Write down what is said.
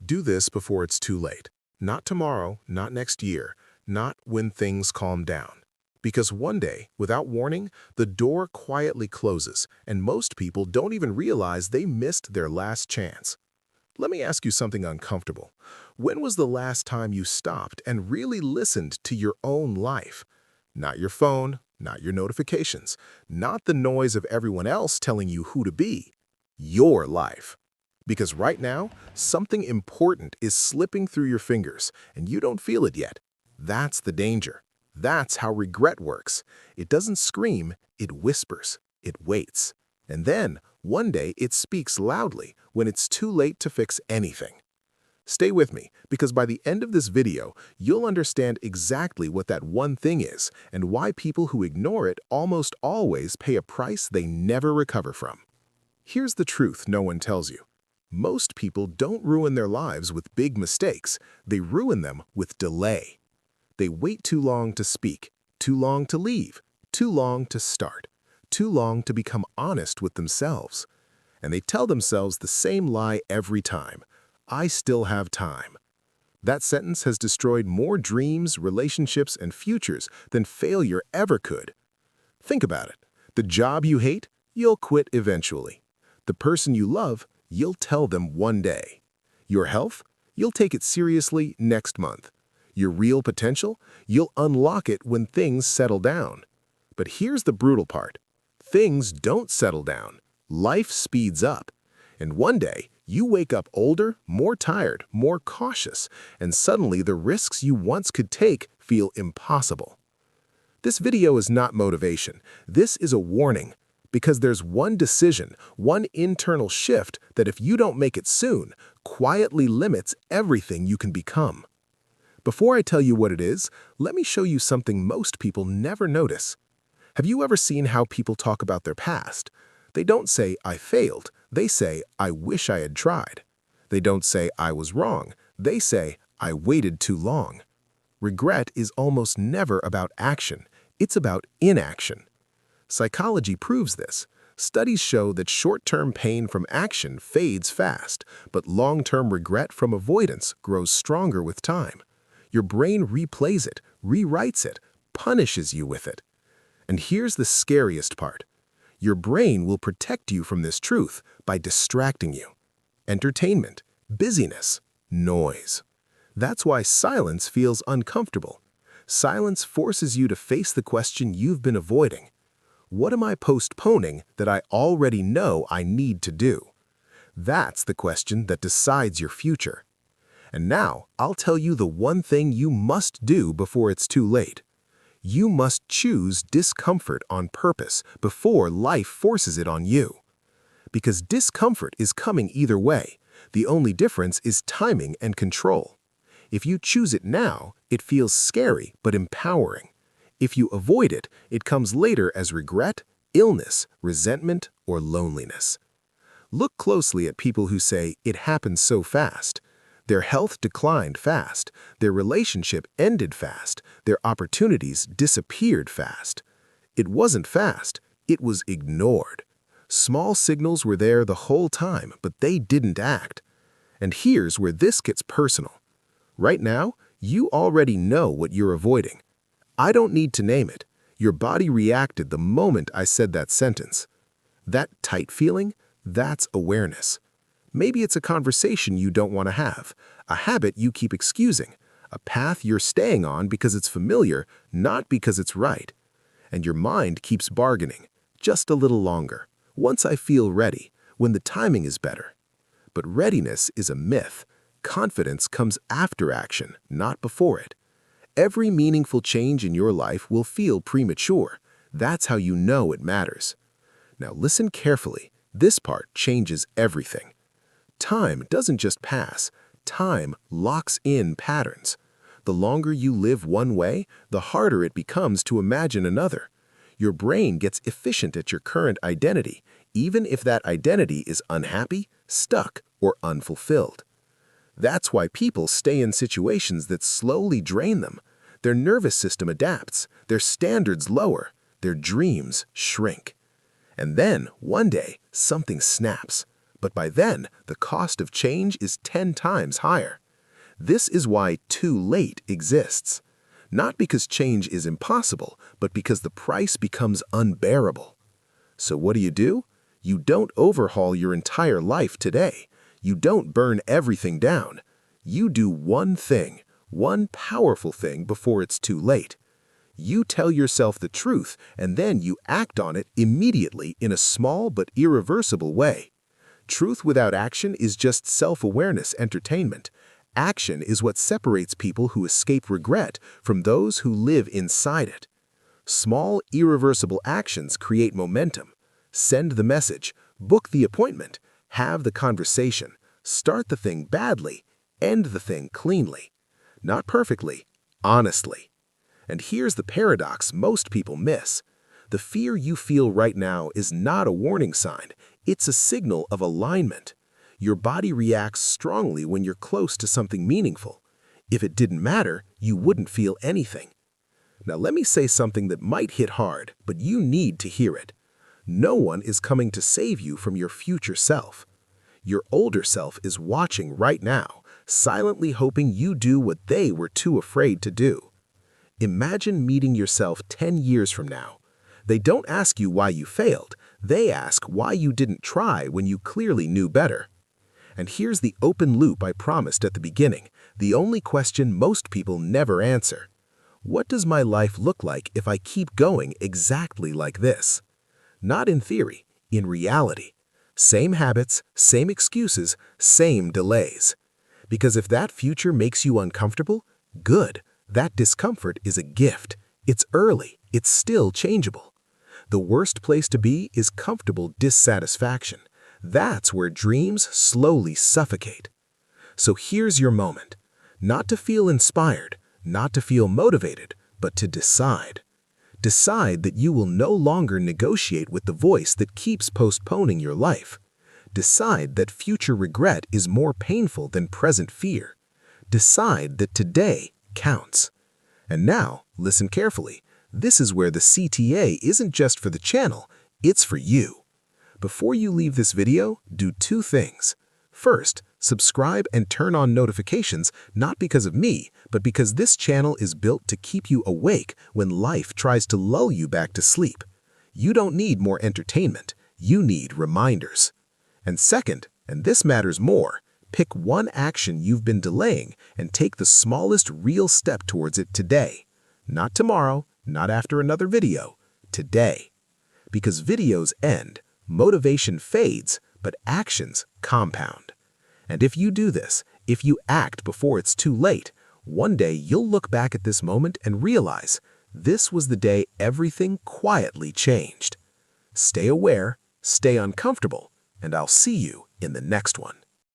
Do this before it's too late. Not tomorrow, not next year, not when things calm down. Because one day, without warning, the door quietly closes, and most people don't even realize they missed their last chance. Let me ask you something uncomfortable. When was the last time you stopped and really listened to your own life? Not your phone, not your notifications, not the noise of everyone else telling you who to be. Your life. Because right now, something important is slipping through your fingers, and you don't feel it yet. That's the danger. That's how regret works. It doesn't scream, it whispers, it waits. And then, one day, it speaks loudly when it's too late to fix anything. Stay with me, because by the end of this video, you'll understand exactly what that one thing is and why people who ignore it almost always pay a price they never recover from. Here's the truth no one tells you. Most people don't ruin their lives with big mistakes, they ruin them with delay. They wait too long to speak, too long to leave, too long to start, too long to become honest with themselves. And they tell themselves the same lie every time: I still have time. That sentence has destroyed more dreams, relationships, and futures than failure ever could. Think about it. The job you hate, you'll quit eventually. The person you love, you'll tell them one day. Your health, you'll take it seriously next month. Your real potential, you'll unlock it when things settle down. But here's the brutal part. Things don't settle down. Life speeds up. And one day, you wake up older, more tired, more cautious, and suddenly the risks you once could take feel impossible. This video is not motivation. This is a warning. Because there's one decision, one internal shift that if you don't make it soon, quietly limits everything you can become. Before I tell you what it is, let me show you something most people never notice. Have you ever seen how people talk about their past? They don't say, I failed. They say, I wish I had tried. They don't say, I was wrong. They say, I waited too long. Regret is almost never about action. It's about inaction. Psychology proves this. Studies show that short-term pain from action fades fast, but long-term regret from avoidance grows stronger with time. Your brain replays it, rewrites it, punishes you with it. And here's the scariest part. Your brain will protect you from this truth by distracting you. Entertainment, busyness, noise. That's why silence feels uncomfortable. Silence forces you to face the question you've been avoiding. What am I postponing that I already know I need to do? That's the question that decides your future. And now, I'll tell you the one thing you must do before it's too late. You must choose discomfort on purpose before life forces it on you. Because discomfort is coming either way. The only difference is timing and control. If you choose it now, it feels scary but empowering. If you avoid it, it comes later as regret, illness, resentment, or loneliness. Look closely at people who say, it happened so fast. Their health declined fast, their relationship ended fast, their opportunities disappeared fast. It wasn't fast, it was ignored. Small signals were there the whole time, but they didn't act. And here's where this gets personal. Right now, you already know what you're avoiding. I don't need to name it. Your body reacted the moment I said that sentence. That tight feeling, that's awareness. Maybe it's a conversation you don't want to have, a habit you keep excusing, a path you're staying on because it's familiar, not because it's right. And your mind keeps bargaining, just a little longer. Once I feel ready, when the timing is better. But readiness is a myth. Confidence comes after action, not before it. Every meaningful change in your life will feel premature. That's how you know it matters. Now listen carefully. This part changes everything. Time doesn't just pass. Time locks in patterns. The longer you live one way, the harder it becomes to imagine another. Your brain gets efficient at your current identity, even if that identity is unhappy, stuck, or unfulfilled. That's why people stay in situations that slowly drain them. Their nervous system adapts, their standards lower, their dreams shrink. And then, one day, something snaps. but by then, the cost of change is 10 times higher. This is why too late exists. Not because change is impossible, but because the price becomes unbearable. So what do? You don't overhaul your entire life today. You don't burn everything down. You do one thing, one powerful thing before it's too late. You tell yourself the truth, and then you act on it immediately in a small but irreversible way. Truth without action is just self-awareness entertainment. Action is what separates people who escape regret from those who live inside it. Small, irreversible actions create momentum. Send the message, book the appointment, have the conversation, start the thing badly, end the thing cleanly. Not perfectly, honestly. And here's the paradox most people miss. The fear you feel right now is not a warning sign, it's a signal of alignment. Your body reacts strongly when you're close to something meaningful. If it didn't matter, you wouldn't feel anything. Now let me say something that might hit hard, but you need to hear it. No one is coming to save you from your future self. Your older self is watching right now, silently hoping you do what they were too afraid to do. Imagine meeting yourself 10 years from now. They don't ask you why you failed. They ask why you didn't try when you clearly knew better. And here's the open loop I promised at the beginning, the only question most people never answer. What does my life look like if I keep going exactly like this? Not in theory, in reality. Same habits, same excuses, same delays. Because if that future makes you uncomfortable, good. That discomfort is a gift. It's early. It's still changeable. The worst place to be is comfortable dissatisfaction. That's where dreams slowly suffocate. So here's your moment. Not to feel inspired, not to feel motivated, but to decide. Decide that you will no longer negotiate with the voice that keeps postponing your life. Decide that future regret is more painful than present fear. Decide that today counts. And now, listen carefully. This is where the CTA isn't just for the channel, it's for you. Before you leave this video, do two things. First, subscribe and turn on notifications, not because of me, but because this channel is built to keep you awake when life tries to lull you back to sleep. You don't need more entertainment, you need reminders. And second, and this matters more, pick one action you've been delaying and take the smallest real step towards it today. Not tomorrow, not after another video, today. Because videos end, motivation fades, but actions compound. And if you do this, if you act before it's too late, one day you'll look back at this moment and realize this was the day everything quietly changed. Stay aware, stay uncomfortable, and I'll see you in the next one.